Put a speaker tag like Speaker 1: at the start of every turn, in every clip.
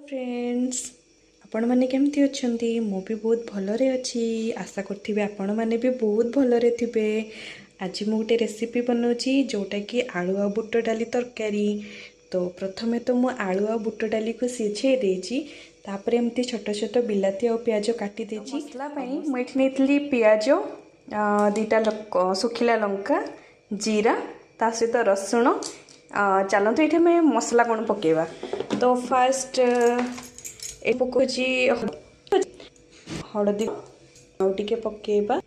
Speaker 1: Friends आपण मैंने केमती अच्छी मु भी बहुत भलरे अच्छी आशा करें आपण मैंने भी बहुत भलरे थे। आज मु गोटे रेसिपी बनाऊँगी जोटा कि आलू आ बुट डाली तरकारी। तो प्रथमे तो मु आलू आ बुट डाली को सीझे देची तापर एमती छोट छोट बिलाती और प्याज काटी देची। मसला मुझे नहीं पियाज दीटा सुखिला लंका जीरा ता सहित रसुण चलते ये मैं मसला कौन पकेवा। तो फास्ट ए पकोची हलदी टे पकेबा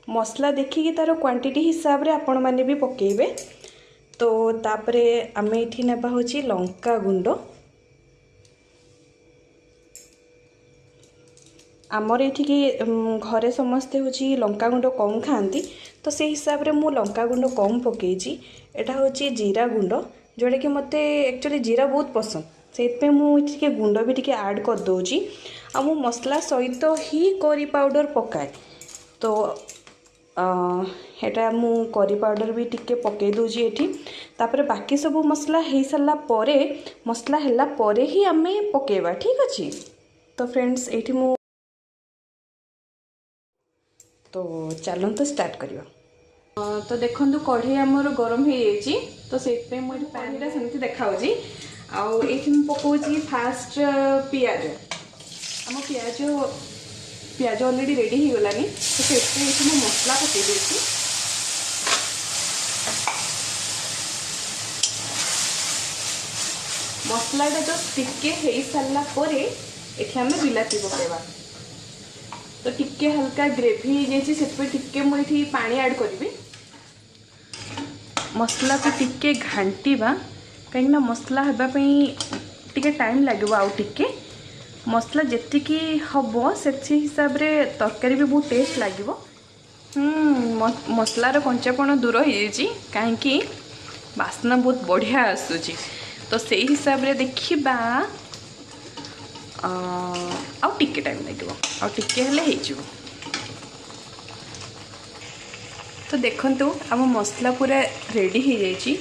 Speaker 1: मसला देखिए तार क्वांटिटी हिसाब रे आपण माने भी पकेबे। तो तापरे आमे एठी नेबा होची लंका गुंड। आमर ये घरे समस्ते हूँ लंका गुंड कम खाती तो से हिसाब रे मु लंका गुंड कम पकईची। एटा हूँ जीरा गुंड जोटा कि मते एक्चुअली जीरा बहुत पसंद से मुझे गुंड भी टी ऐड कर दूची। आ मु मसला सहित ही करी पाउडर पकाए। तो एटा मु करी पाउडर भी टिके पकई दूची एठी। तापर बाकी सब मसला हो सारा परे मसला हैला परे ही आमे पकेबा। ठीक अच्छे। तो फ्रेंड्स एठी मु तो चलते स्टार्ट करिया। तो देखो कढ़ई आमर गरम हो जाइए तो से पानी सेमती देखा पकाउची फास्ट पियाज आम पियाज ऑलरेडी रेडी हो गलानी। तो से मसला पकई देती मसलाटा जो टिके हो सारा पर ये बिलाती पकेबा। तो टिके हल्का ग्रेवी हो टिके मुझे पानी ऐड करी मसला को टिके घांटा कहीं मसला हाँपाई टिके टाइम लगे आउ टिके मसला जीक हम से हिसाब रे तरकारी भी बहुत टेस्ट लगे। मसलार कंचापण दूर हो कहीं बास्ना बहुत बढ़िया आसूची। तो से हिसाब रे देखिबा आउ टिके टाइम लगे आउ टिके हेले हो। तो देखंतु आम मसला पूरा रेडी हो जाइए।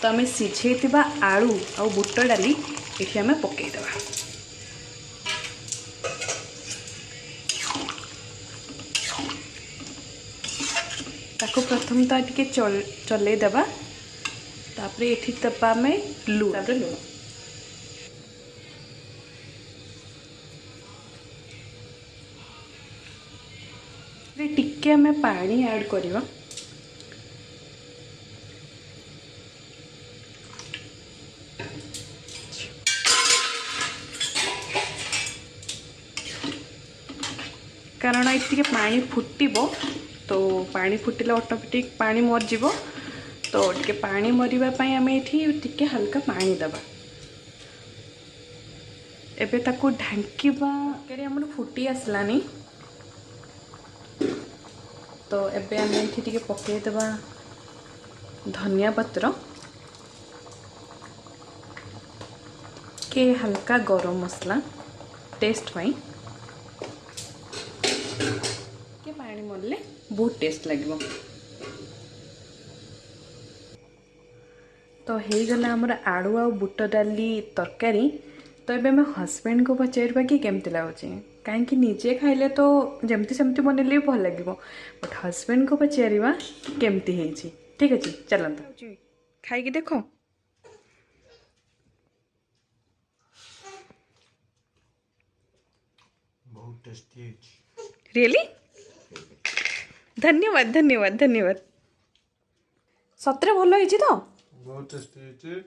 Speaker 1: तो आम सीझे आलू आ बुट डाली ये आम पकईदे। ताको प्रथम तो टिके चलईदेबा तापर ये दबा आम लुण लुण टिके आम पानी ऐड करवा। कारण ये पानी फुटब तो पानी फुटिले ऑटोमेटिक पानी मरज। तो टे पानी मरवाई आम ये हल्का पानी दबा। एबे ताको ढांकीबा हमर फुटी आसलानी। तो एबे आम ये पकईदेबा धनिया पत्र के हल्का गरम मसला टेस्ट पाई के पानी मरले बहुत टेस्ट लगे। तो हो गला हमर आलू आ बुट डाली तरकारी। तो ये मैं हस्बैंड को पचारा कि केमती लगुच कहीं निजे खाइले तो जमती सेमती बनइले भी भल लगे बट हस्बैंड को पचारा केमती है। ठीक अच्छे चलता खाई देखो।
Speaker 2: बहुत टेस्टी है।
Speaker 1: रियली धन्यवाद धन्यवाद धन्यवाद। सतरे भल हो तो
Speaker 2: बहुत टेस्टी है।